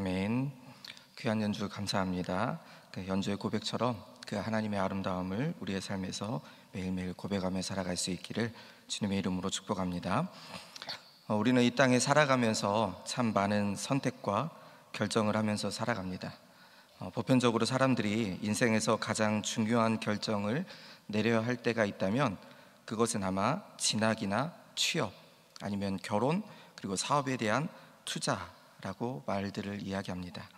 아멘. 귀한 연주 감사합니다. 그 연주의 고백처럼 그 하나님의 아름다움을 우리의 삶에서 매일매일 고백하며 살아갈 수 있기를 주님의 이름으로 축복합니다. 우리는 이 땅에 살아가면서 참 많은 선택과 결정을 하면서 살아갑니다. 보편적으로 사람들이 인생에서 가장 중요한 결정을 내려야 할 때가 있다면 그것은 아마 진학이나 취업, 아니면 결혼, 그리고 사업에 대한 투자라고 말들을 이야기합니다.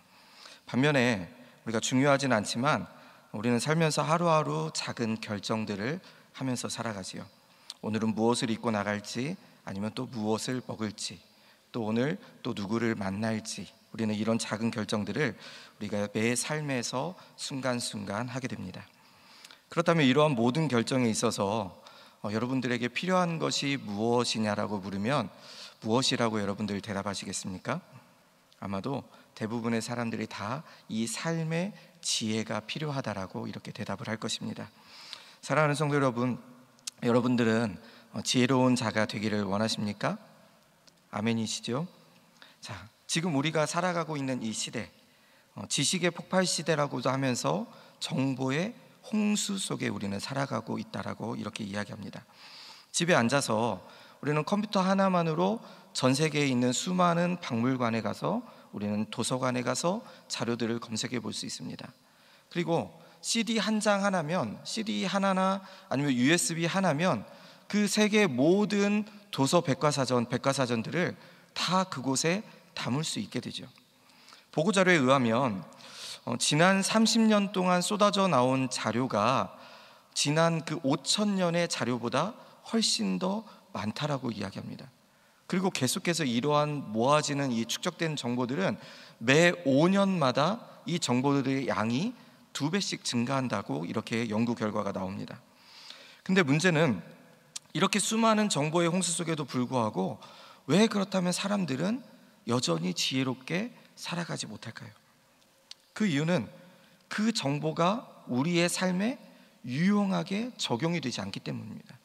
반면에 우리가 중요하진 않지만 우리는 살면서 하루하루 작은 결정들을 하면서 살아가지요. 오늘은 무엇을 입고 나갈지, 아니면 또 무엇을 먹을지, 또 오늘 또 누구를 만날지, 우리는 이런 작은 결정들을 우리가 매 삶에서 순간순간 하게 됩니다. 그렇다면 이러한 모든 결정에 있어서 여러분들에게 필요한 것이 무엇이냐라고 물으면 무엇이라고 여러분들 대답하시겠습니까? 아마도 대부분의 사람들이 다 이 삶의 지혜가 필요하다라고 이렇게 대답을 할 것입니다. 사랑하는 성도 여러분, 여러분들은 지혜로운 자가 되기를 원하십니까? 아멘이시죠? 자, 지금 우리가 살아가고 있는 이 시대, 지식의 폭발 시대라고도 하면서 정보의 홍수 속에 우리는 살아가고 있다라고 이렇게 이야기합니다. 집에 앉아서 우리는 컴퓨터 하나만으로 전 세계에 있는 수많은 박물관에 가서, 우리는 도서관에 가서 자료들을 검색해 볼 수 있습니다. 그리고 CD 한 장 하나면, CD 하나나 아니면 USB 하나면 그 세계 모든 도서 백과사전들을 다 그곳에 담을 수 있게 되죠. 보고자료에 의하면 지난 30년 동안 쏟아져 나온 자료가 지난 그 5,000년의 자료보다 훨씬 더 많다라고 이야기합니다. 그리고 계속해서 이러한 모아지는 이 축적된 정보들은 매 5년마다 이 정보들의 양이 2배씩 증가한다고 이렇게 연구 결과가 나옵니다. 근데 문제는 이렇게 수많은 정보의 홍수 속에도 불구하고 왜 그렇다면 사람들은 여전히 지혜롭게 살아가지 못할까요? 그 이유는 그 정보가 우리의 삶에 유용하게 적용이 되지 않기 때문입니다.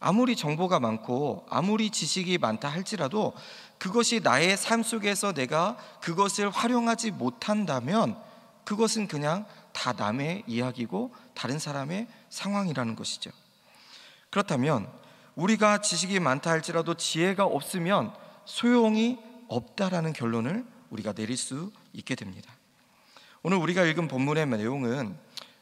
아무리 정보가 많고 아무리 지식이 많다 할지라도 그것이 나의 삶 속에서 내가 그것을 활용하지 못한다면 그것은 그냥 다 남의 이야기고 다른 사람의 상황이라는 것이죠. 그렇다면 우리가 지식이 많다 할지라도 지혜가 없으면 소용이 없다라는 결론을 우리가 내릴 수 있게 됩니다. 오늘 우리가 읽은 본문의 내용은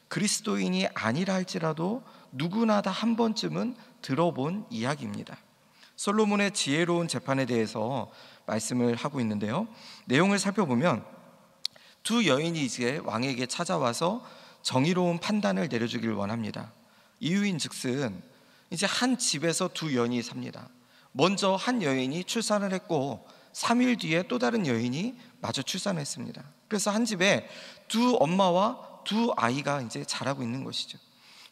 그리스도인이 아니라 할지라도 누구나 다 한 번쯤은 들어본 이야기입니다. 솔로몬의 지혜로운 재판에 대해서 말씀을 하고 있는데요, 내용을 살펴보면 두 여인이 이제 왕에게 찾아와서 정의로운 판단을 내려주길 원합니다. 이유인즉슨 이제 한 집에서 두 여인이 삽니다. 먼저 한 여인이 출산을 했고 3일 뒤에 또 다른 여인이 마저 출산했습니다. 그래서 한 집에 두 엄마와 두 아이가 이제 자라고 있는 것이죠.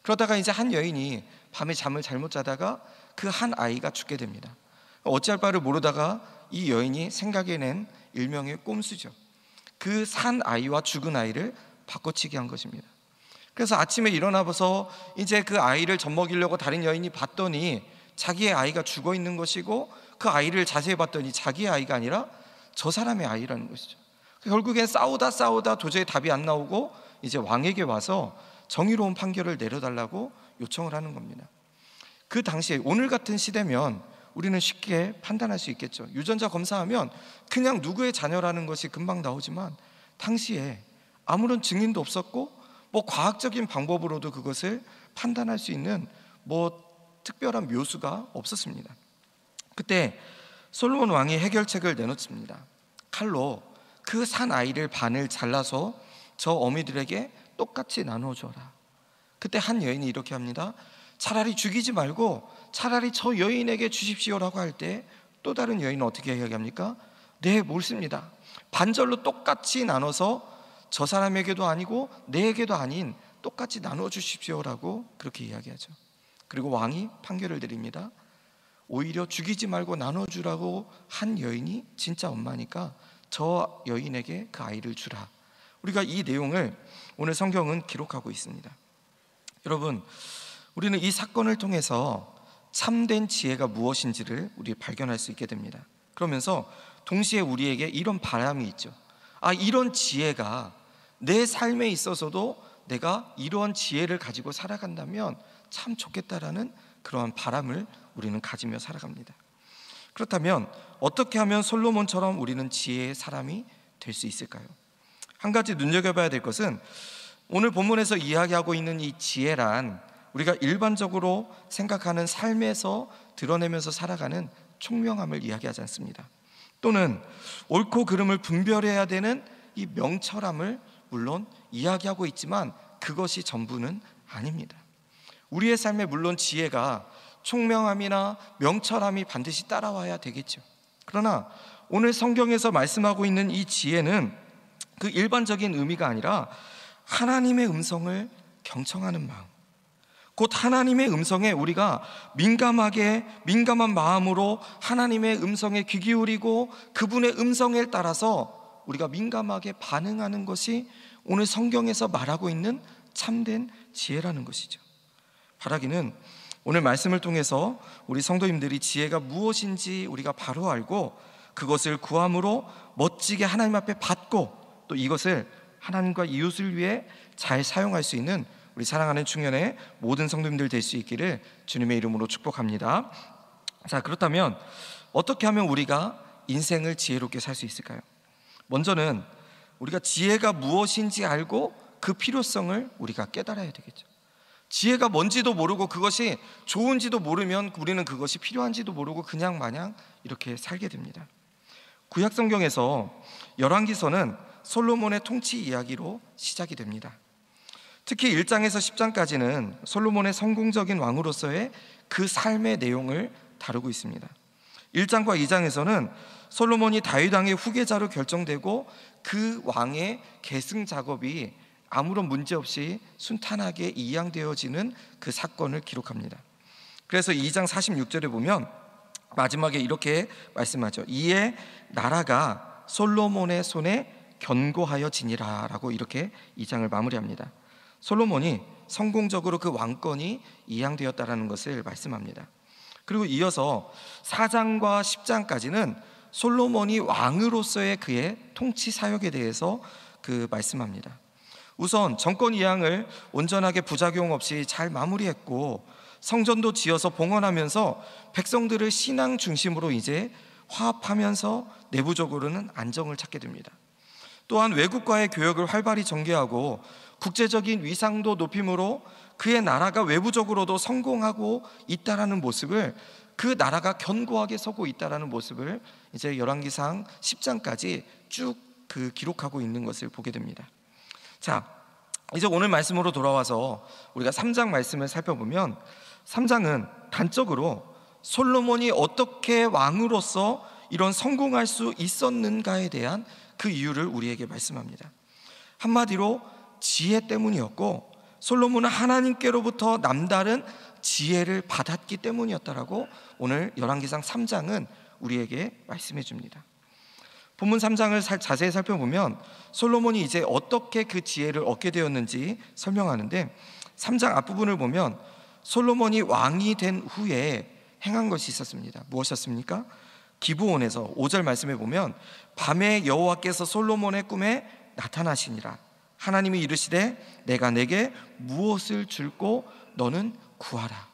그러다가 이제 한 여인이 밤에 잠을 잘못 자다가 그 한 아이가 죽게 됩니다. 어찌할 바를 모르다가 이 여인이 생각해낸 일명의 꼼수죠. 그 산 아이와 죽은 아이를 바꿔치기 한 것입니다. 그래서 아침에 일어나서 이제 그 아이를 젖먹이려고 다른 여인이 봤더니 자기의 아이가 죽어 있는 것이고, 그 아이를 자세히 봤더니 자기의 아이가 아니라 저 사람의 아이라는 것이죠. 결국엔 싸우다 도저히 답이 안 나오고 이제 왕에게 와서 정의로운 판결을 내려달라고 요청을 하는 겁니다. 그 당시에 오늘 같은 시대면 우리는 쉽게 판단할 수 있겠죠. 유전자 검사하면 그냥 누구의 자녀라는 것이 금방 나오지만 당시에 아무런 증인도 없었고 뭐 과학적인 방법으로도 그것을 판단할 수 있는 뭐 특별한 묘수가 없었습니다. 그때 솔로몬 왕이 해결책을 내놓습니다. 칼로 그 산 아이를 반을 잘라서 저 어미들에게 똑같이 나누어 줘라. 그때 한 여인이 이렇게 합니다. 차라리 죽이지 말고 차라리 저 여인에게 주십시오라고 할 때 또 다른 여인은 어떻게 이야기합니까? 네, 옳습니다. 반절로 똑같이 나눠서 저 사람에게도 아니고 내에게도 아닌 똑같이 나누어 주십시오라고 그렇게 이야기하죠. 그리고 왕이 판결을 내립니다. 오히려 죽이지 말고 나눠주라고 한 여인이 진짜 엄마니까 저 여인에게 그 아이를 주라. 우리가 이 내용을 오늘 성경은 기록하고 있습니다. 여러분, 우리는 이 사건을 통해서 참된 지혜가 무엇인지를 우리 발견할 수 있게 됩니다. 그러면서 동시에 우리에게 이런 바람이 있죠. 이런 지혜가 내 삶에 있어서도 내가 이러한 지혜를 가지고 살아간다면 참 좋겠다라는 그러한 바람을 우리는 가지며 살아갑니다. 그렇다면 어떻게 하면 솔로몬처럼 우리는 지혜의 사람이 될 수 있을까요? 한 가지 눈여겨봐야 될 것은 오늘 본문에서 이야기하고 있는 이 지혜란 우리가 일반적으로 생각하는 삶에서 드러내면서 살아가는 총명함을 이야기하지 않습니다. 또는 옳고 그름을 분별해야 되는 이 명철함을 물론 이야기하고 있지만 그것이 전부는 아닙니다. 우리의 삶에 물론 지혜가 총명함이나 명철함이 반드시 따라와야 되겠죠. 그러나 오늘 성경에서 말씀하고 있는 이 지혜는 그 일반적인 의미가 아니라 하나님의 음성을 경청하는 마음, 곧 하나님의 음성에 우리가 민감한 마음으로 하나님의 음성에 귀 기울이고 그분의 음성에 따라서 우리가 민감하게 반응하는 것이 오늘 성경에서 말하고 있는 참된 지혜라는 것이죠. 바라기는 오늘 말씀을 통해서 우리 성도님들이 지혜가 무엇인지 우리가 바로 알고 그것을 구함으로 멋지게 하나님 앞에 받고 또 이것을 하나님과 이웃을 위해 잘 사용할 수 있는 우리 사랑하는 충년의 모든 성도님들 될 수 있기를 주님의 이름으로 축복합니다. 자, 그렇다면 어떻게 하면 우리가 인생을 지혜롭게 살 수 있을까요? 먼저는 우리가 지혜가 무엇인지 알고 그 필요성을 우리가 깨달아야 되겠죠. 지혜가 뭔지도 모르고 그것이 좋은지도 모르면 우리는 그것이 필요한지도 모르고 그냥 마냥 이렇게 살게 됩니다. 구약 성경에서 열왕기서는 솔로몬의 통치 이야기로 시작이 됩니다. 특히 1장에서 10장까지는 솔로몬의 성공적인 왕으로서의 그 삶의 내용을 다루고 있습니다. 1장과 2장에서는 솔로몬이 다윗 왕의 후계자로 결정되고 그 왕의 계승 작업이 아무런 문제 없이 순탄하게 이양되어지는 그 사건을 기록합니다. 그래서 2장 46절에 보면 마지막에 이렇게 말씀하죠. 이에 나라가 솔로몬의 손에 견고하여지니라 라고 이렇게 2장을 마무리합니다. 솔로몬이 성공적으로 그 왕권이 이양되었다라는 것을 말씀합니다. 그리고 이어서 4장과 10장까지는 솔로몬이 왕으로서의 그의 통치 사역에 대해서 말씀합니다. 우선 정권 이양을 온전하게 부작용 없이 잘 마무리했고 성전도 지어서 봉헌하면서 백성들을 신앙 중심으로 이제 화합하면서 내부적으로는 안정을 찾게 됩니다. 또한 외국과의 교역을 활발히 전개하고 국제적인 위상도 높임으로 그의 나라가 외부적으로도 성공하고 있다라는 모습을, 그 나라가 견고하게 서고 있다라는 모습을 이제 열왕기상 10장까지 쭉 기록하고 있는 것을 보게 됩니다. 자, 이제 오늘 말씀으로 돌아와서 우리가 3장 말씀을 살펴보면 3장은 단적으로 솔로몬이 어떻게 왕으로서 이런 성공할 수 있었는가에 대한 그 이유를 우리에게 말씀합니다. 한마디로 지혜 때문이었고 솔로몬은 하나님께로부터 남다른 지혜를 받았기 때문이었다라고 오늘 열왕기상 3장은 우리에게 말씀해 줍니다. 본문 3장을 자세히 살펴보면 솔로몬이 이제 어떻게 그 지혜를 얻게 되었는지 설명하는데 3장 앞부분을 보면 솔로몬이 왕이 된 후에 행한 것이 있었습니다. 무엇이었습니까? 기브온에서 5절 말씀에 보면 밤에 여호와께서 솔로몬의 꿈에 나타나시니라. 하나님이 이르시되 내가 내게 무엇을 줄고 너는 구하라.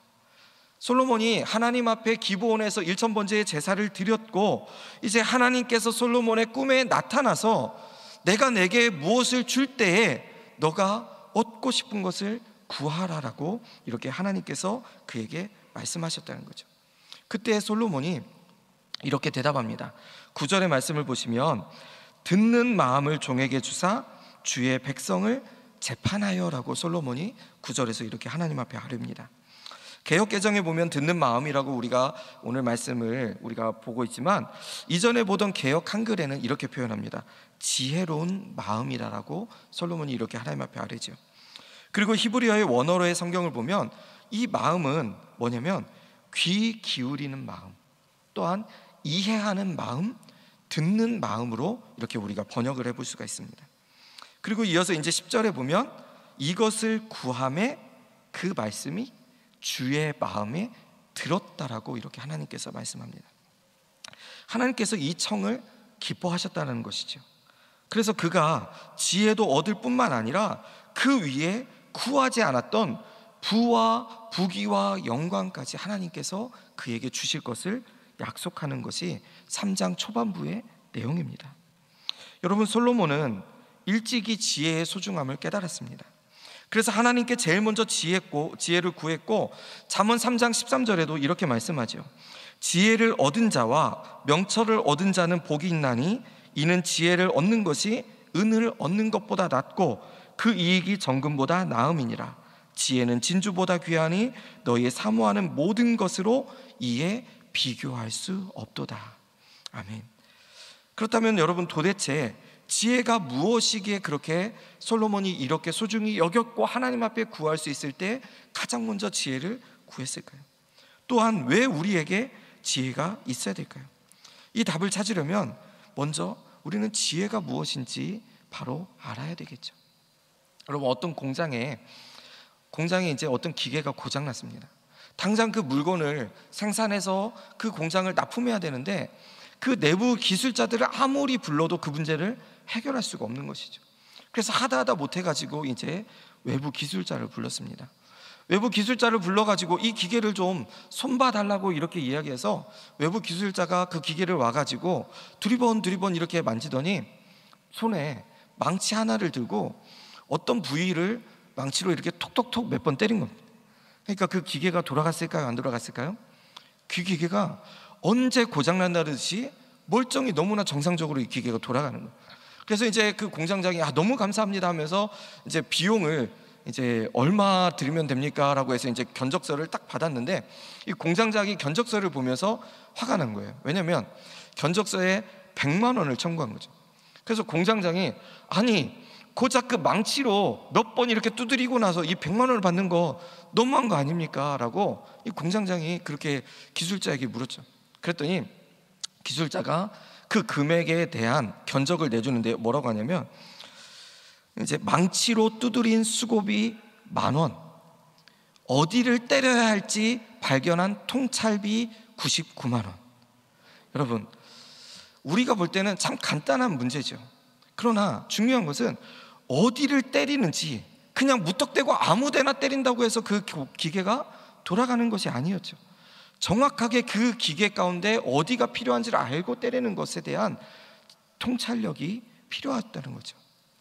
솔로몬이 하나님 앞에 기브온에서 1,000번째의 제사를 드렸고 이제 하나님께서 솔로몬의 꿈에 나타나서 내가 내게 무엇을 줄 때에 너가 얻고 싶은 것을 구하라라고 이렇게 하나님께서 그에게 말씀하셨다는 거죠. 그때 솔로몬이 이렇게 대답합니다. 9절의 말씀을 보시면 듣는 마음을 종에게 주사 주의 백성을 재판하여라고 솔로몬이 9절에서 이렇게 하나님 앞에 아뢰입니다. 개역개정에 보면 듣는 마음이라고 우리가 오늘 말씀을 우리가 보고 있지만 이전에 보던 개역 한글에는 이렇게 표현합니다. 지혜로운 마음이라고 솔로몬이 이렇게 하나님 앞에 아뢰죠. 그리고 히브리어의 원어로의 성경을 보면 이 마음은 뭐냐면 귀 기울이는 마음, 또한 이해하는 마음, 듣는 마음으로 이렇게 우리가 번역을 해볼 수가 있습니다. 그리고 이어서 이제 10절에 보면 이것을 구함에 그 말씀이 주의 마음에 들었다라고 이렇게 하나님께서 말씀합니다. 하나님께서 이 청을 기뻐하셨다는 것이죠. 그래서 그가 지혜도 얻을 뿐만 아니라 그 위에 구하지 않았던 부와 부귀와 영광까지 하나님께서 그에게 주실 것을 약속하는 것이 3장 초반부의 내용입니다. 여러분, 솔로몬은 일찍이 지혜의 소중함을 깨달았습니다. 그래서 하나님께 제일 먼저 지혜를 구했고, 잠언 3장 13절에도 이렇게 말씀하죠. 지혜를 얻은 자와 명철을 얻은 자는 복이 있나니 이는 지혜를 얻는 것이 은을 얻는 것보다 낫고 그 이익이 정금보다 나음이니라. 지혜는 진주보다 귀하니 너희의 사모하는 모든 것으로 이에 비교할 수 없도다. 아멘. 그렇다면 여러분, 도대체 지혜가 무엇이기에 그렇게 솔로몬이 이렇게 소중히 여겼고 하나님 앞에 구할 수 있을 때 가장 먼저 지혜를 구했을까요? 또한 왜 우리에게 지혜가 있어야 될까요? 이 답을 찾으려면 먼저 우리는 지혜가 무엇인지 바로 알아야 되겠죠. 여러분, 어떤 공장에 이제 어떤 기계가 고장났습니다. 당장 그 물건을 생산해서 그 공장을 납품해야 되는데 그 내부 기술자들을 아무리 불러도 그 문제를 해결할 수가 없는 것이죠. 그래서 하다 못해가지고 이제 외부 기술자를 불렀습니다. 외부 기술자를 불러가지고 이 기계를 좀 손봐달라고 이렇게 이야기해서 외부 기술자가 그 기계를 와가지고 두리번 이렇게 만지더니 손에 망치 하나를 들고 어떤 부위를 망치로 이렇게 톡톡톡 몇 번 때린 겁니다. 그러니까 그 기계가 돌아갔을까요? 안 돌아갔을까요? 그 기계가 언제 고장난다듯이 멀쩡히 너무나 정상적으로 이 기계가 돌아가는 거예요. 그래서 이제 그 공장장이 너무 감사합니다 하면서 이제 비용을 이제 얼마 드리면 됩니까? 라고 해서 이제 견적서를 딱 받았는데 이 공장장이 견적서를 보면서 화가 난 거예요. 왜냐면 견적서에 100만 원을 청구한 거죠. 그래서 공장장이 고작 그 망치로 몇 번 이렇게 두드리고 나서 이 100만 원을 받는 거 너무한 거 아닙니까? 라고 이 공장장이 그렇게 기술자에게 물었죠. 그랬더니 기술자가 그 금액에 대한 견적을 내주는데 뭐라고 하냐면 이제 망치로 두드린 수고비 10,000원, 어디를 때려야 할지 발견한 통찰비 99만 원. 여러분, 우리가 볼 때는 참 간단한 문제죠. 그러나 중요한 것은 어디를 때리는지, 그냥 무턱대고 아무데나 때린다고 해서 그 기계가 돌아가는 것이 아니었죠. 정확하게 그 기계 가운데 어디가 필요한지를 알고 때리는 것에 대한 통찰력이 필요했다는 거죠.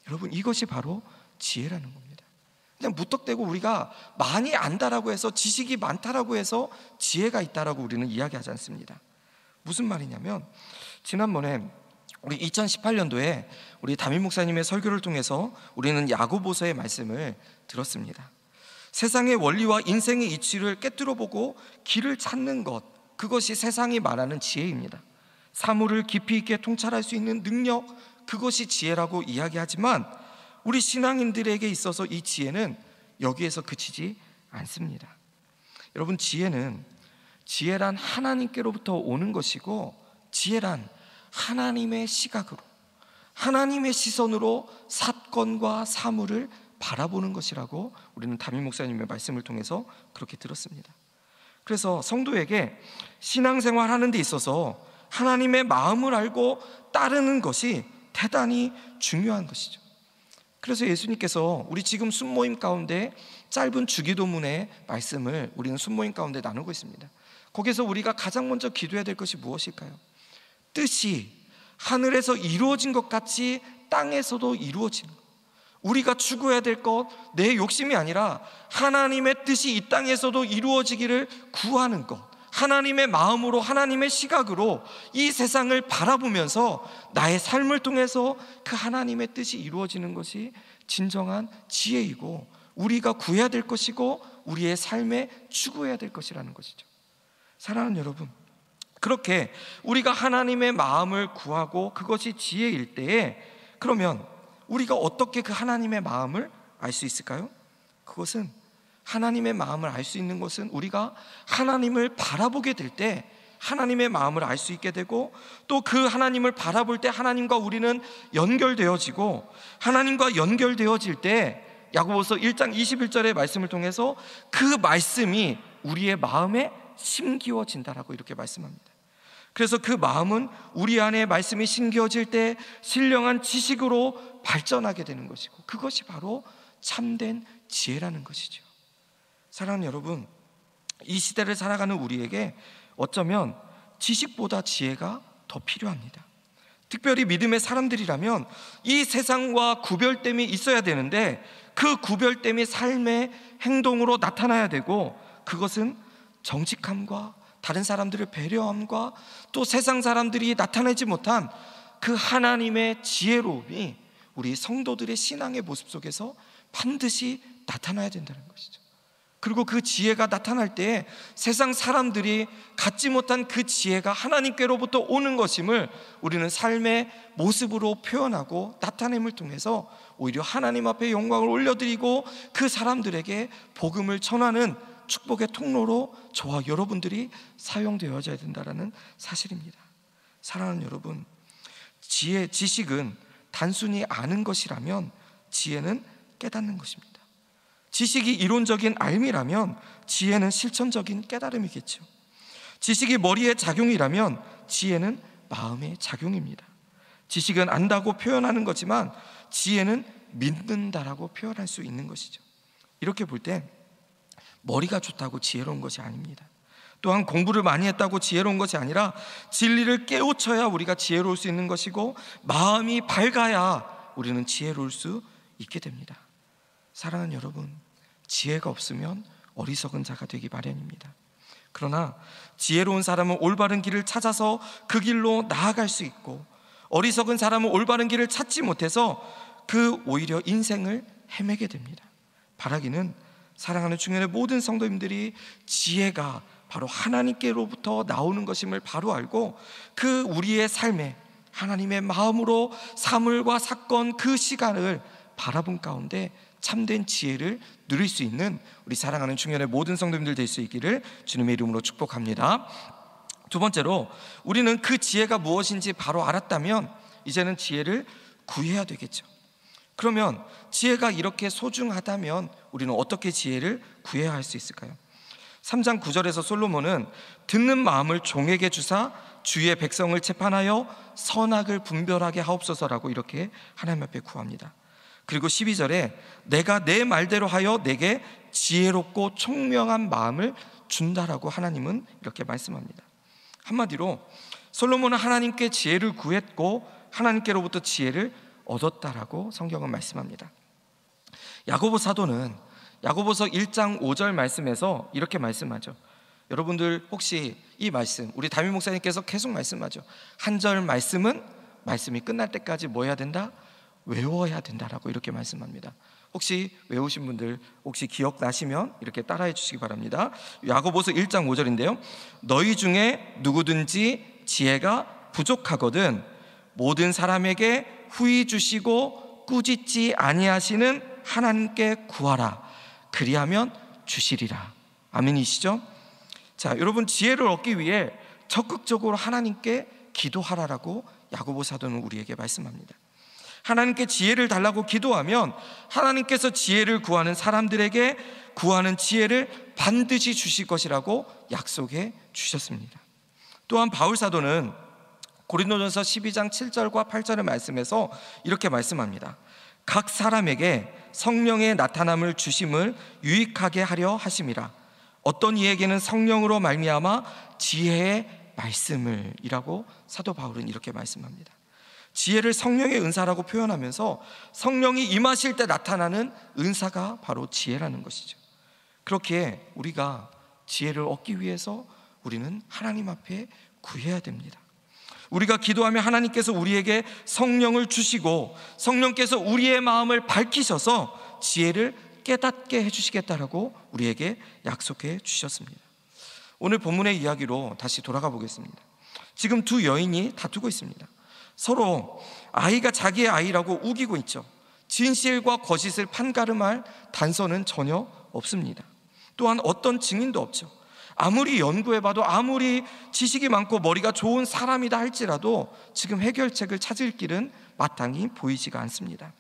여러분, 이것이 바로 지혜라는 겁니다. 그냥 무턱대고 우리가 많이 안다라고 해서, 지식이 많다라고 해서 지혜가 있다라고 우리는 이야기하지 않습니다. 무슨 말이냐면, 지난번에 우리 2018년도에 우리 담임 목사님의 설교를 통해서 우리는 야고보서의 말씀을 들었습니다. 세상의 원리와 인생의 이치를 꿰뚫어보고 길을 찾는 것, 그것이 세상이 말하는 지혜입니다. 사물을 깊이 있게 통찰할 수 있는 능력, 그것이 지혜라고 이야기하지만 우리 신앙인들에게 있어서 이 지혜는 여기에서 그치지 않습니다. 여러분, 지혜란 하나님께로부터 오는 것이고, 지혜란 하나님의 시각으로, 하나님의 시선으로 사건과 사물을 바라보는 것이라고 우리는 담임 목사님의 말씀을 통해서 그렇게 들었습니다. 그래서 성도에게 신앙생활 하는 데 있어서 하나님의 마음을 알고 따르는 것이 대단히 중요한 것이죠. 그래서 예수님께서 우리 지금 순모임 가운데 짧은 주기도문의 말씀을 우리는 순모임 가운데 나누고 있습니다. 거기서 우리가 가장 먼저 기도해야 될 것이 무엇일까요? 뜻이 하늘에서 이루어진 것 같이 땅에서도 이루어지는 것. 우리가 추구해야 될 것, 내 욕심이 아니라 하나님의 뜻이 이 땅에서도 이루어지기를 구하는 것, 하나님의 마음으로, 하나님의 시각으로 이 세상을 바라보면서 나의 삶을 통해서 그 하나님의 뜻이 이루어지는 것이 진정한 지혜이고, 우리가 구해야 될 것이고, 우리의 삶에 추구해야 될 것이라는 것이죠. 사랑하는 여러분, 그렇게 우리가 하나님의 마음을 구하고 그것이 지혜일 때에, 그러면 우리가 어떻게 그 하나님의 마음을 알 수 있을까요? 그것은, 하나님의 마음을 알 수 있는 것은 우리가 하나님을 바라보게 될 때 하나님의 마음을 알 수 있게 되고, 또 그 하나님을 바라볼 때 하나님과 우리는 연결되어지고, 하나님과 연결되어질 때 야고보서 1장 21절의 말씀을 통해서 그 말씀이 우리의 마음에 심기워진다라고 이렇게 말씀합니다. 그래서 그 마음은 우리 안에 말씀이 심겨질 때 신령한 지식으로 발전하게 되는 것이고, 그것이 바로 참된 지혜라는 것이죠. 사랑하는 여러분, 이 시대를 살아가는 우리에게 어쩌면 지식보다 지혜가 더 필요합니다. 특별히 믿음의 사람들이라면 이 세상과 구별됨이 있어야 되는데, 그 구별됨이 삶의 행동으로 나타나야 되고, 그것은 정직함과 다른 사람들을 배려함과 또 세상 사람들이 나타내지 못한 그 하나님의 지혜로움이 우리 성도들의 신앙의 모습 속에서 반드시 나타나야 된다는 것이죠. 그리고 그 지혜가 나타날 때 세상 사람들이 갖지 못한 그 지혜가 하나님께로부터 오는 것임을 우리는 삶의 모습으로 표현하고 나타냄을 통해서 오히려 하나님 앞에 영광을 올려드리고 그 사람들에게 복음을 전하는 축복의 통로로 저와 여러분들이 사용되어져야 된다는 사실입니다. 사랑하는 여러분, 지식은 단순히 아는 것이라면 지혜는 깨닫는 것입니다. 지식이 이론적인 알미라면 지혜는 실천적인 깨달음이겠죠. 지식이 머리의 작용이라면 지혜는 마음의 작용입니다. 지식은 안다고 표현하는 거지만 지혜는 믿는다라고 표현할 수 있는 것이죠. 이렇게 볼 때 머리가 좋다고 지혜로운 것이 아닙니다. 또한 공부를 많이 했다고 지혜로운 것이 아니라 진리를 깨우쳐야 우리가 지혜로울 수 있는 것이고, 마음이 밝아야 우리는 지혜로울 수 있게 됩니다. 사랑하는 여러분, 지혜가 없으면 어리석은 자가 되기 마련입니다. 그러나 지혜로운 사람은 올바른 길을 찾아서 그 길로 나아갈 수 있고, 어리석은 사람은 올바른 길을 찾지 못해서 오히려 인생을 헤매게 됩니다. 바라기는 사랑하는 중년의 모든 성도님들이 지혜가 바로 하나님께로부터 나오는 것임을 바로 알고, 그 우리의 삶에 하나님의 마음으로 사물과 사건, 그 시간을 바라본 가운데 참된 지혜를 누릴 수 있는 우리 사랑하는 중년의 모든 성도님들 될 수 있기를 주님의 이름으로 축복합니다. 두 번째로, 우리는 그 지혜가 무엇인지 바로 알았다면 이제는 지혜를 구해야 되겠죠. 그러면 지혜가 이렇게 소중하다면 우리는 어떻게 지혜를 구해야 할 수 있을까요? 3장 9절에서 솔로몬은 듣는 마음을 종에게 주사 주의 백성을 재판하여 선악을 분별하게 하옵소서라고 이렇게 하나님 앞에 구합니다. 그리고 12절에 내가 내 말대로 하여 내게 지혜롭고 총명한 마음을 준다라고 하나님은 이렇게 말씀합니다. 한마디로 솔로몬은 하나님께 지혜를 구했고 하나님께로부터 지혜를 얻었다라고 성경은 말씀합니다. 야고보 사도는 야고보서 1장 5절 말씀에서 이렇게 말씀하죠. 여러분들 혹시 이 말씀, 우리 담임 목사님께서 계속 말씀하죠. 한 절 말씀은 말씀이 끝날 때까지 뭐 해야 된다? 외워야 된다라고 이렇게 말씀합니다. 혹시 외우신 분들 혹시 기억나시면 이렇게 따라해 주시기 바랍니다. 야고보서 1장 5절인데요. 너희 중에 누구든지 지혜가 부족하거든 모든 사람에게 후히 주시고 꾸짖지 아니하시는 하나님께 구하라. 그리하면 주시리라. 아멘이시죠? 자, 여러분, 지혜를 얻기 위해 적극적으로 하나님께 기도하라라고 야고보 사도는 우리에게 말씀합니다. 하나님께 지혜를 달라고 기도하면 하나님께서 지혜를 구하는 사람들에게 구하는 지혜를 반드시 주실 것이라고 약속해 주셨습니다. 또한 바울 사도는 고린도전서 12장 7절과 8절의 말씀에서 이렇게 말씀합니다. 각 사람에게 성령의 나타남을 주심을 유익하게 하려 하심이라. 어떤 이에게는 성령으로 말미암아 지혜의 말씀을 이라고 사도 바울은 이렇게 말씀합니다. 지혜를 성령의 은사라고 표현하면서 성령이 임하실 때 나타나는 은사가 바로 지혜라는 것이죠. 그렇게 우리가 지혜를 얻기 위해서 우리는 하나님 앞에 구해야 됩니다. 우리가 기도하면 하나님께서 우리에게 성령을 주시고 성령께서 우리의 마음을 밝히셔서 지혜를 깨닫게 해주시겠다라고 우리에게 약속해 주셨습니다. 오늘 본문의 이야기로 다시 돌아가 보겠습니다. 지금 두 여인이 다투고 있습니다. 서로 아이가 자기의 아이라고 우기고 있죠. 진실과 거짓을 판가름할 단서는 전혀 없습니다. 또한 어떤 증인도 없죠. 아무리 연구해봐도 아무리 지식이 많고 머리가 좋은 사람이다 할지라도 지금 해결책을 찾을 길은 마땅히 보이지가 않습니다.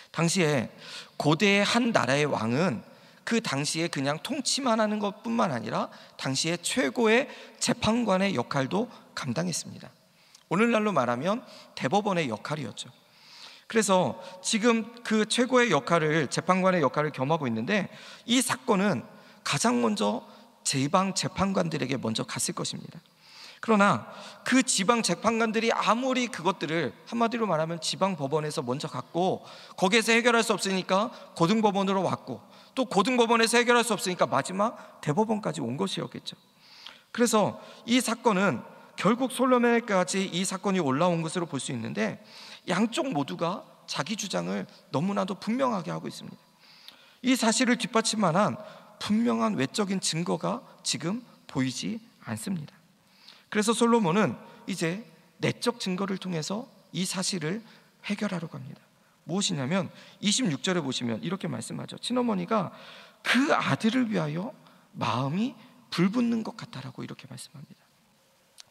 당시에 고대의 한 나라의 왕은 그 당시에 그냥 통치만 하는 것뿐만 아니라 당시에 최고의 재판관의 역할도 감당했습니다. 오늘날로 말하면 대법원의 역할이었죠. 그래서 지금 그 최고의 역할을, 재판관의 역할을 겸하고 있는데, 이 사건은 가장 먼저 지방 재판관들에게 먼저 갔을 것입니다. 그러나 그 지방 재판관들이 아무리 그것들을, 한마디로 말하면 지방 법원에서 먼저 갔고, 거기에서 해결할 수 없으니까 고등법원으로 왔고, 또 고등법원에서 해결할 수 없으니까 마지막 대법원까지 온 것이었겠죠. 그래서 이 사건은 결국 솔로몬에까지 이 사건이 올라온 것으로 볼 수 있는데, 양쪽 모두가 자기 주장을 너무나도 분명하게 하고 있습니다. 이 사실을 뒷받침만한 분명한 외적인 증거가 지금 보이지 않습니다. 그래서 솔로몬은 이제 내적 증거를 통해서 이 사실을 해결하려고 합니다. 무엇이냐면 26절에 보시면 이렇게 말씀하죠. 친어머니가 그 아들을 위하여 마음이 불붙는 것 같다라고 이렇게 말씀합니다.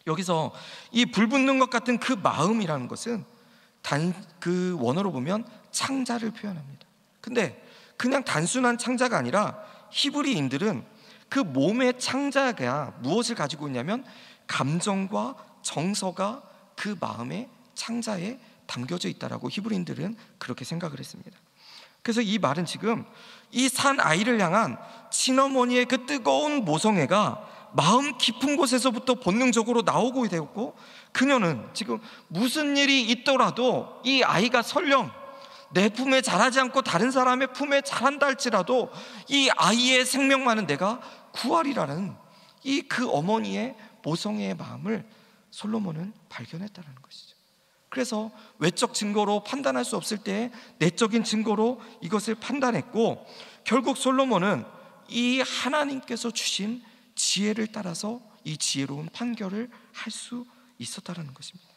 여기서 이 불붙는 것 같은 그 마음이라는 것은 그 원어로 보면 창자를 표현합니다. 근데 그냥 단순한 창자가 아니라 히브리인들은 그 몸의 창자가 무엇을 가지고 있냐면 감정과 정서가 그 마음의 창자에 담겨져 있다라고 히브리인들은 그렇게 생각을 했습니다. 그래서 이 말은 지금 이 산 아이를 향한 친어머니의 그 뜨거운 모성애가 마음 깊은 곳에서부터 본능적으로 나오고 되었고, 그녀는 지금 무슨 일이 있더라도 이 아이가 설령 내 품에 자라지 않고 다른 사람의 품에 자란다 할지라도 이 아이의 생명만은 내가 구하리라는 이 그 어머니의 모성애의 마음을 솔로몬은 발견했다는 것이죠. 그래서 외적 증거로 판단할 수 없을 때 내적인 증거로 이것을 판단했고, 결국 솔로몬은 이 하나님께서 주신 지혜를 따라서 이 지혜로운 판결을 할 수 있었다는 것입니다.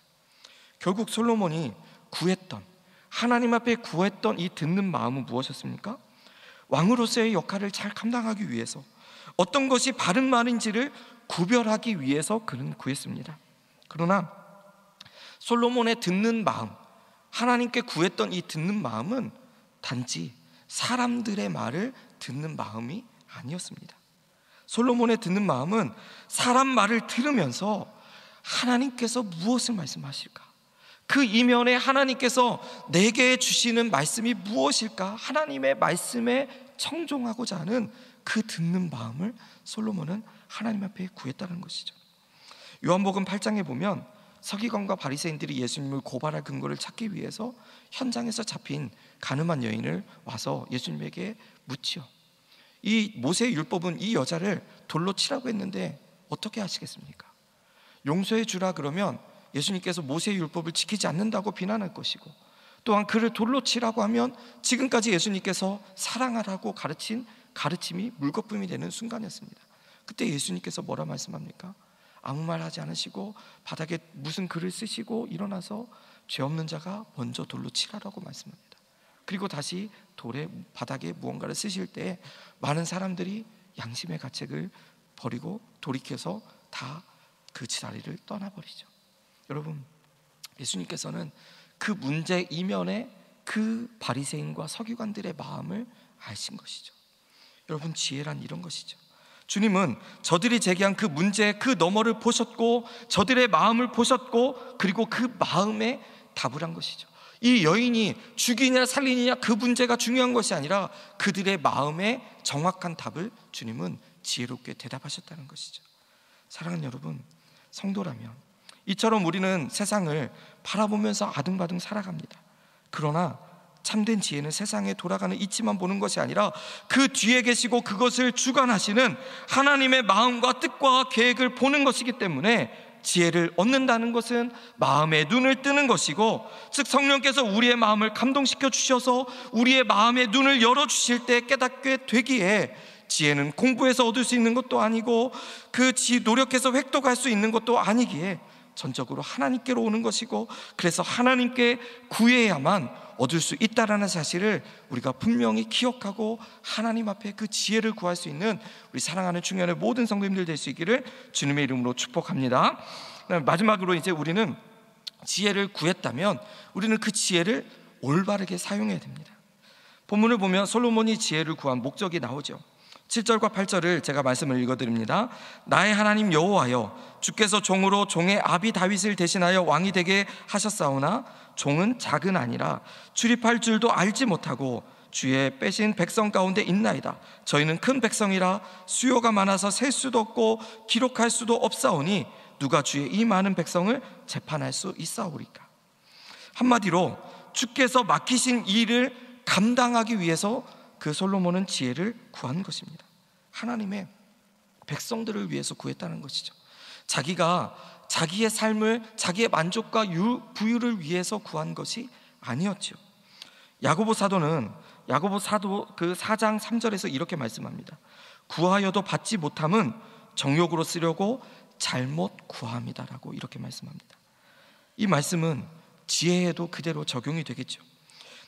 결국 솔로몬이 구했던, 하나님 앞에 구했던 이 듣는 마음은 무엇이었습니까? 왕으로서의 역할을 잘 감당하기 위해서, 어떤 것이 바른 말인지를 구별하기 위해서 그는 구했습니다. 그러나 솔로몬의 듣는 마음, 하나님께 구했던 이 듣는 마음은 단지 사람들의 말을 듣는 마음이 아니었습니다. 솔로몬의 듣는 마음은 사람 말을 들으면서 하나님께서 무엇을 말씀하실까? 그 이면에 하나님께서 내게 주시는 말씀이 무엇일까? 하나님의 말씀에 청종하고자 하는 그 듣는 마음을 솔로몬은 하나님 앞에 구했다는 것이죠. 요한복음 8장에 보면 서기관과 바리새인들이 예수님을 고발할 근거를 찾기 위해서 현장에서 잡힌 가늠한 여인을 와서 예수님에게 묻지요. 이 모세의 율법은 이 여자를 돌로 치라고 했는데 어떻게 하시겠습니까? 용서해 주라 그러면 예수님께서 모세의 율법을 지키지 않는다고 비난할 것이고, 또한 그를 돌로 치라고 하면 지금까지 예수님께서 사랑하라고 가르친 가르침이 물거품이 되는 순간이었습니다. 그때 예수님께서 뭐라 말씀합니까? 아무 말 하지 않으시고 바닥에 무슨 글을 쓰시고 일어나서 죄 없는 자가 먼저 돌로 치라라고 말씀합니다. 그리고 다시 바닥에 무언가를 쓰실 때 많은 사람들이 양심의 가책을 버리고 돌이켜서 다 그 자리를 떠나버리죠. 여러분, 예수님께서는 그 문제 이면에 그 바리새인과 서기관들의 마음을 아신 것이죠. 여러분, 지혜란 이런 것이죠. 주님은 저들이 제기한 그 문제 그 너머를 보셨고, 저들의 마음을 보셨고, 그리고 그 마음에 답을 한 것이죠. 이 여인이 죽이냐 살리느냐 그 문제가 중요한 것이 아니라 그들의 마음에 정확한 답을 주님은 지혜롭게 대답하셨다는 것이죠. 사랑하는 여러분, 성도라면 이처럼 우리는 세상을 바라보면서 아등바등 살아갑니다. 그러나 참된 지혜는 세상에 돌아가는 이치만 보는 것이 아니라 그 뒤에 계시고 그것을 주관하시는 하나님의 마음과 뜻과 계획을 보는 것이기 때문에 지혜를 얻는다는 것은 마음의 눈을 뜨는 것이고, 즉 성령께서 우리의 마음을 감동시켜 주셔서 우리의 마음의 눈을 열어주실 때 깨닫게 되기에, 지혜는 공부해서 얻을 수 있는 것도 아니고 노력해서 획득할 수 있는 것도 아니기에 전적으로 하나님께로 오는 것이고, 그래서 하나님께 구해야만 얻을 수 있다라는 사실을 우리가 분명히 기억하고 하나님 앞에 그 지혜를 구할 수 있는 우리 사랑하는 중년의 모든 성도님들 될 수 있기를 주님의 이름으로 축복합니다. 마지막으로 이제 우리는 지혜를 구했다면 우리는 그 지혜를 올바르게 사용해야 됩니다. 본문을 보면 솔로몬이 지혜를 구한 목적이 나오죠. 7절과 8절을 제가 말씀을 읽어드립니다. 나의 하나님 여호와여, 주께서 종으로 종의 아비 다윗을 대신하여 왕이 되게 하셨사오나 종은 작은 아니라 출입할 줄도 알지 못하고 주의 빼신 백성 가운데 있나이다. 저희는 큰 백성이라 수요가 많아서 셀 수도 없고 기록할 수도 없사오니 누가 주의 이 많은 백성을 재판할 수 있사오리까. 한마디로 주께서 맡기신 일을 감당하기 위해서 그 솔로몬은 지혜를 구한 것입니다. 하나님의 백성들을 위해서 구했다는 것이죠. 자기가 자기의 삶을, 자기의 만족과 부유를 위해서 구한 것이 아니었죠. 야고보 사도는 야고보 사도 그 4장 3절에서 이렇게 말씀합니다. 구하여도 받지 못함은 정욕으로 쓰려고 잘못 구함이다라고 이렇게 말씀합니다. 이 말씀은 지혜에도 그대로 적용이 되겠죠.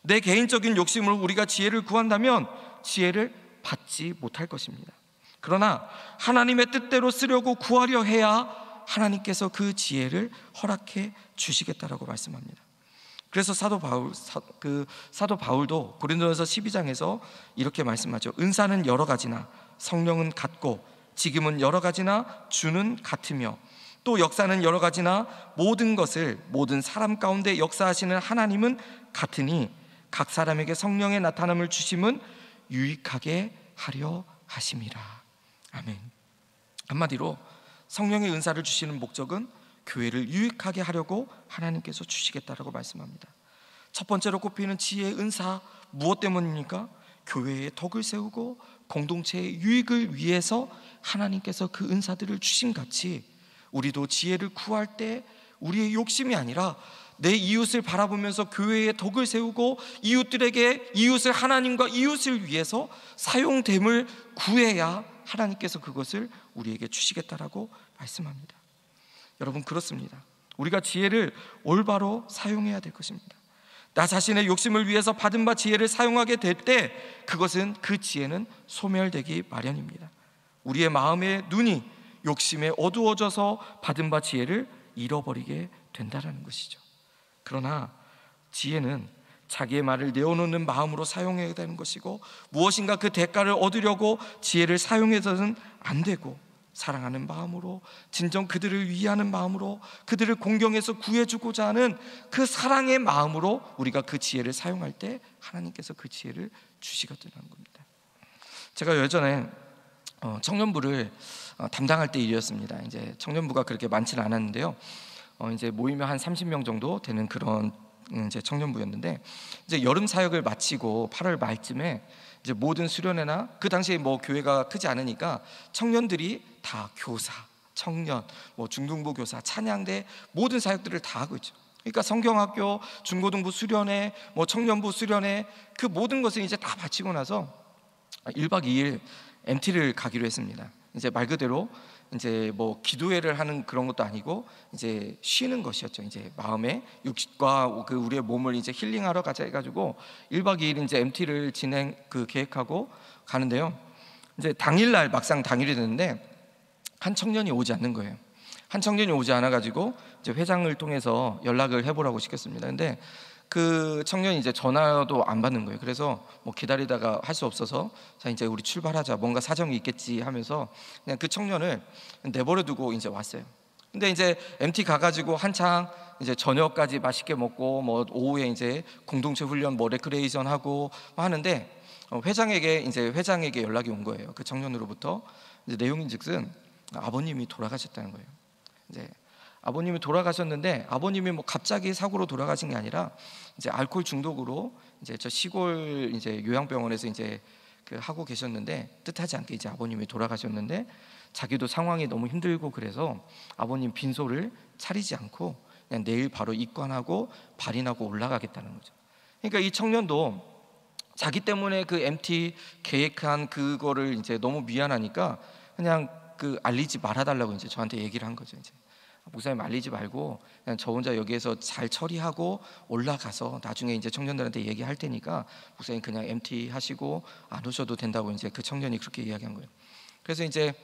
내 개인적인 욕심으로 우리가 지혜를 구한다면 지혜를 받지 못할 것입니다. 그러나 하나님의 뜻대로 쓰려고 구하려 해야 하나님께서 그 지혜를 허락해 주시겠다라고 말씀합니다. 그래서 사도 바울도 고린도전서 12장에서 이렇게 말씀하죠. 은사는 여러 가지나 성령은 같고 지금은 여러 가지나 주는 같으며 또 역사는 여러 가지나 모든 것을 모든 사람 가운데 역사하시는 하나님은 같으니 각 사람에게 성령의 나타남을 주심은 유익하게 하려 하심이라. 아멘. 한마디로 성령의 은사를 주시는 목적은 교회를 유익하게 하려고 하나님께서 주시겠다라고 말씀합니다. 첫 번째로 꼽히는 지혜의 은사, 무엇 때문입니까? 교회의 덕을 세우고 공동체의 유익을 위해서 하나님께서 그 은사들을 주신 같이 우리도 지혜를 구할 때 우리의 욕심이 아니라 내 이웃을 바라보면서 교회의 덕을 세우고 이웃을 하나님과 이웃을 위해서 사용됨을 구해야 하나님께서 그것을 우리에게 주시겠다라고 말씀합니다. 여러분, 그렇습니다. 우리가 지혜를 올바로 사용해야 될 것입니다. 나 자신의 욕심을 위해서 받은 바 지혜를 사용하게 될 때 그 지혜는 소멸되기 마련입니다. 우리의 마음의 눈이 욕심에 어두워져서 받은 바 지혜를 잃어버리게 된다는 것이죠. 그러나 지혜는 자기의 말을 내어놓는 마음으로 사용해야 되는 것이고 무엇인가 그 대가를 얻으려고 지혜를 사용해서는 안 되고 사랑하는 마음으로, 진정 그들을 위하는 마음으로, 그들을 공경해서 구해주고자 하는 그 사랑의 마음으로 우리가 그 지혜를 사용할 때 하나님께서 그 지혜를 주시거든요. 겁니다. 제가 예전에 청년부를 담당할 때 일이었습니다. 이제 청년부가 그렇게 많지는 않았는데요. 이제 모이면 한 30명 정도 되는 그런 이제 청년부였는데, 이제 여름 사역을 마치고 8월 말쯤에 이제 모든 수련회나 그 당시에 뭐 교회가 크지 않으니까 청년들이 다 교사, 청년, 뭐 중등부 교사, 찬양대 모든 사역들을 다 하고 있죠. 그러니까 성경학교, 중고등부 수련회, 뭐 청년부 수련회 그 모든 것을 이제 다 마치고 나서 1박 2일 MT를 가기로 했습니다. 이제 말 그대로 이제 뭐 기도회를 하는 그런 것도 아니고 이제 쉬는 것이었죠. 이제 마음의 육신과 그 우리의 몸을 이제 힐링하러 가자 해가지고 1박 2일 이제 MT를 계획하고 가는데요. 이제 당일날 막상 당일이 됐는데 한 청년이 오지 않는 거예요. 한 청년이 오지 않아가지고 이제 회장을 통해서 연락을 해보라고 시켰습니다. 근데 그 청년이 이제 전화도 안 받는 거예요. 그래서 뭐 기다리다가 할 수 없어서 자 이제 우리 출발하자, 뭔가 사정이 있겠지 하면서 그냥 그 청년을 내버려 두고 이제 왔어요. 근데 이제 MT 가가지고 한창 이제 저녁까지 맛있게 먹고 뭐 오후에 이제 공동체 훈련 뭐 레크레이션 하고 뭐 하는데 회장에게 연락이 온 거예요. 그 청년으로부터 이제 내용인즉슨 아버님이 돌아가셨다는 거예요. 이제 아버님이 돌아가셨는데 아버님이 뭐 갑자기 사고로 돌아가신 게 아니라 이제 알코올 중독으로 이제 저 시골 이제 요양병원에서 이제 그 하고 계셨는데 뜻하지 않게 이제 아버님이 돌아가셨는데 자기도 상황이 너무 힘들고 그래서 아버님 빈소를 차리지 않고 그냥 내일 바로 입관하고 발인하고 올라가겠다는 거죠. 그러니까 이 청년도 자기 때문에 그 MT 계획한 그거를 이제 너무 미안하니까 그냥 그 알리지 말아달라고 이제 저한테 얘기를 한 거죠. 이제 목사님 알리지 말고 그냥 저 혼자 여기에서 잘 처리하고 올라가서 나중에 이제 청년들한테 얘기할 테니까 목사님 그냥 MT 하시고 안 오셔도 된다고 이제 그 청년이 그렇게 이야기한 거예요. 그래서 이제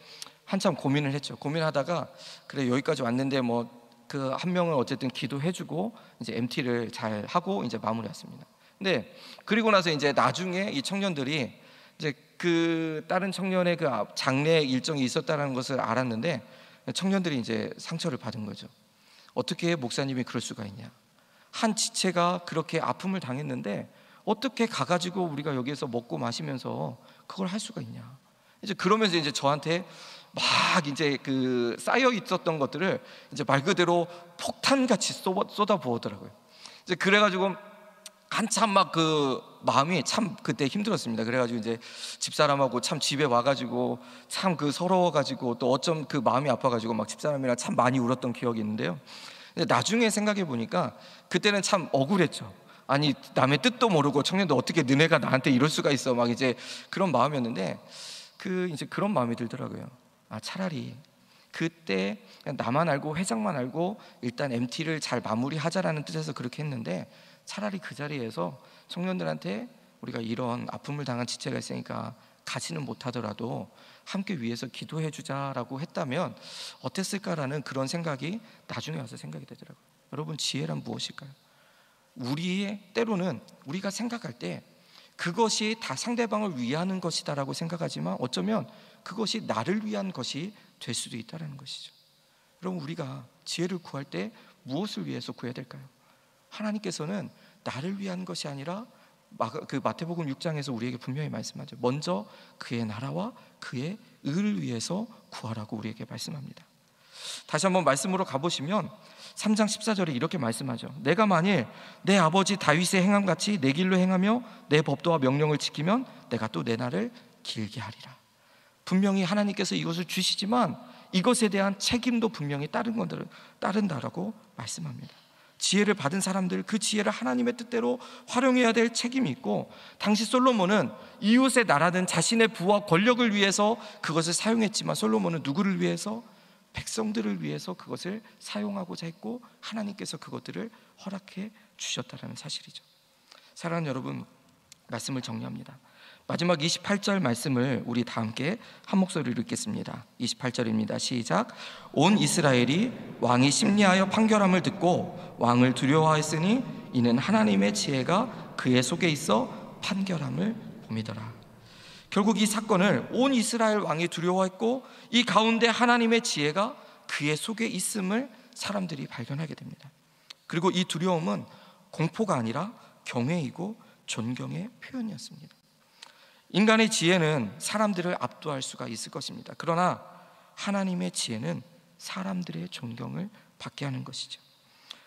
한참 고민을 했죠. 고민하다가 그래 여기까지 왔는데 뭐 그 한 명은 어쨌든 기도해주고 이제 MT를 잘 하고 이제 마무리했습니다. 근데 그리고 나서 이제 나중에 이 청년들이 이제 그 다른 청년의 그 장례 일정이 있었다는 것을 알았는데 청년들이 이제 상처를 받은 거죠. 어떻게 목사님이 그럴 수가 있냐? 한 지체가 그렇게 아픔을 당했는데 어떻게 가가지고 우리가 여기에서 먹고 마시면서 그걸 할 수가 있냐? 이제 그러면서 이제 저한테 막 이제 그 쌓여 있었던 것들을 이제 말 그대로 폭탄같이 쏟아 부었더라고요. 이제 그래가지고 한참 막 그 마음이 참 그때 힘들었습니다. 그래가지고 이제 집사람하고 참 집에 와가지고 참 그 서러워가지고 또 어쩜 그 마음이 아파가지고 막 집사람이랑 참 많이 울었던 기억이 있는데요. 근데 나중에 생각해 보니까 그때는 참 억울했죠. 아니 남의 뜻도 모르고 청년도 어떻게 너네가 나한테 이럴 수가 있어 막 이제 그런 마음이었는데 이제 그런 마음이 들더라고요. 차라리 그때 그냥 나만 알고 회장만 알고 일단 MT를 잘 마무리하자라는 뜻에서 그렇게 했는데 차라리 그 자리에서 청년들한테 우리가 이런 아픔을 당한 지체가 있으니까 가지는 못하더라도 함께 위해서 기도해 주자라고 했다면 어땠을까라는 그런 생각이 나중에 와서 생각이 되더라고요. 여러분, 지혜란 무엇일까요? 우리의 때로는 우리가 생각할 때 그것이 다 상대방을 위하는 것이다라고 생각하지만 어쩌면 그것이 나를 위한 것이 될 수도 있다는 것이죠. 여러분, 우리가 지혜를 구할 때 무엇을 위해서 구해야 될까요? 하나님께서는 나를 위한 것이 아니라 마태복음 6장에서 우리에게 분명히 말씀하죠. 먼저 그의 나라와 그의 의를 위해서 구하라고 우리에게 말씀합니다. 다시 한번 말씀으로 가보시면 3장 14절에 이렇게 말씀하죠. 내가 만일 내 아버지 다윗의 행함같이 내 길로 행하며 내 법도와 명령을 지키면 내가 또 내 날을 길게 하리라. 분명히 하나님께서 이것을 주시지만 이것에 대한 책임도 분명히 따른다라고 말씀합니다. 지혜를 받은 사람들, 그 지혜를 하나님의 뜻대로 활용해야 될 책임이 있고, 당시 솔로몬은 이웃의 나라든 자신의 부와 권력을 위해서 그것을 사용했지만 솔로몬은 누구를 위해서? 백성들을 위해서 그것을 사용하고자 했고 하나님께서 그것들을 허락해 주셨다는 사실이죠. 사랑하는 여러분, 말씀을 정리합니다. 마지막 28절 말씀을 우리 다 함께 한 목소리로 읽겠습니다. 28절입니다. 시작. 온 이스라엘이 왕이 심리하여 판결함을 듣고 왕을 두려워하였으니 이는 하나님의 지혜가 그의 속에 있어 판결함을 봄이더라. 결국 이 사건을 온 이스라엘 왕이 두려워했고 이 가운데 하나님의 지혜가 그의 속에 있음을 사람들이 발견하게 됩니다. 그리고 이 두려움은 공포가 아니라 경외이고 존경의 표현이었습니다. 인간의 지혜는 사람들을 압도할 수가 있을 것입니다. 그러나 하나님의 지혜는 사람들의 존경을 받게 하는 것이죠.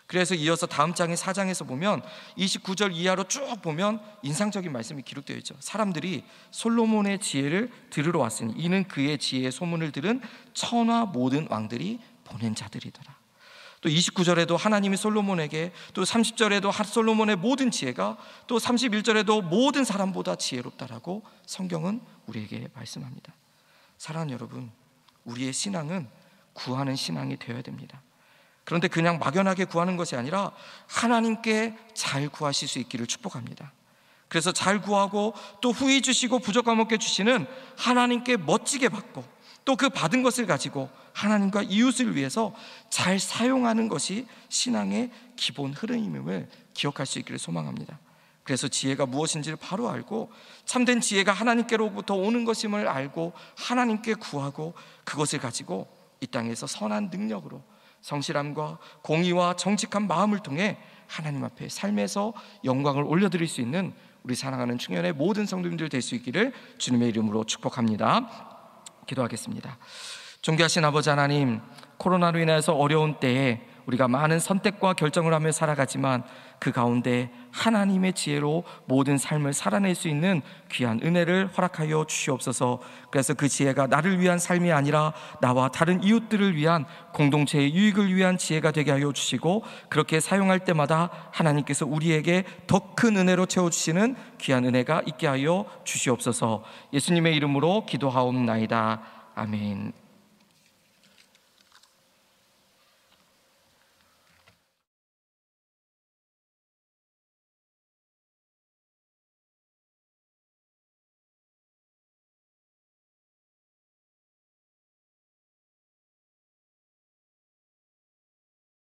그래서 이어서 다음 장의 4장에서 보면 29절 이하로 쭉 보면 인상적인 말씀이 기록되어 있죠. 사람들이 솔로몬의 지혜를 들으러 왔으니 이는 그의 지혜의 소문을 들은 천하 모든 왕들이 보낸 자들이더라. 또 29절에도 하나님이 솔로몬에게, 또 30절에도 솔로몬의 모든 지혜가, 또 31절에도 모든 사람보다 지혜롭다라고 성경은 우리에게 말씀합니다. 사랑하는 여러분, 우리의 신앙은 구하는 신앙이 되어야 됩니다. 그런데 그냥 막연하게 구하는 것이 아니라 하나님께 잘 구하실 수 있기를 축복합니다. 그래서 잘 구하고 또 후히 주시고 부족함 없게 주시는 하나님께 멋지게 받고 또 그 받은 것을 가지고 하나님과 이웃을 위해서 잘 사용하는 것이 신앙의 기본 흐름임을 기억할 수 있기를 소망합니다. 그래서 지혜가 무엇인지를 바로 알고 참된 지혜가 하나님께로부터 오는 것임을 알고 하나님께 구하고 그것을 가지고 이 땅에서 선한 능력으로 성실함과 공의와 정직한 마음을 통해 하나님 앞에 삶에서 영광을 올려드릴 수 있는 우리 사랑하는 충현의 모든 성도님들 될 수 있기를 주님의 이름으로 축복합니다. 기도하겠습니다. 존귀하신 아버지 하나님, 코로나로 인해서 어려운 때에 우리가 많은 선택과 결정을 하며 살아가지만 그 가운데 하나님의 지혜로 모든 삶을 살아낼 수 있는 귀한 은혜를 허락하여 주시옵소서. 그래서 그 지혜가 나를 위한 삶이 아니라 나와 다른 이웃들을 위한 공동체의 유익을 위한 지혜가 되게 하여 주시고, 그렇게 사용할 때마다 하나님께서 우리에게 더 큰 은혜로 채워주시는 귀한 은혜가 있게 하여 주시옵소서. 예수님의 이름으로 기도하옵나이다. 아멘.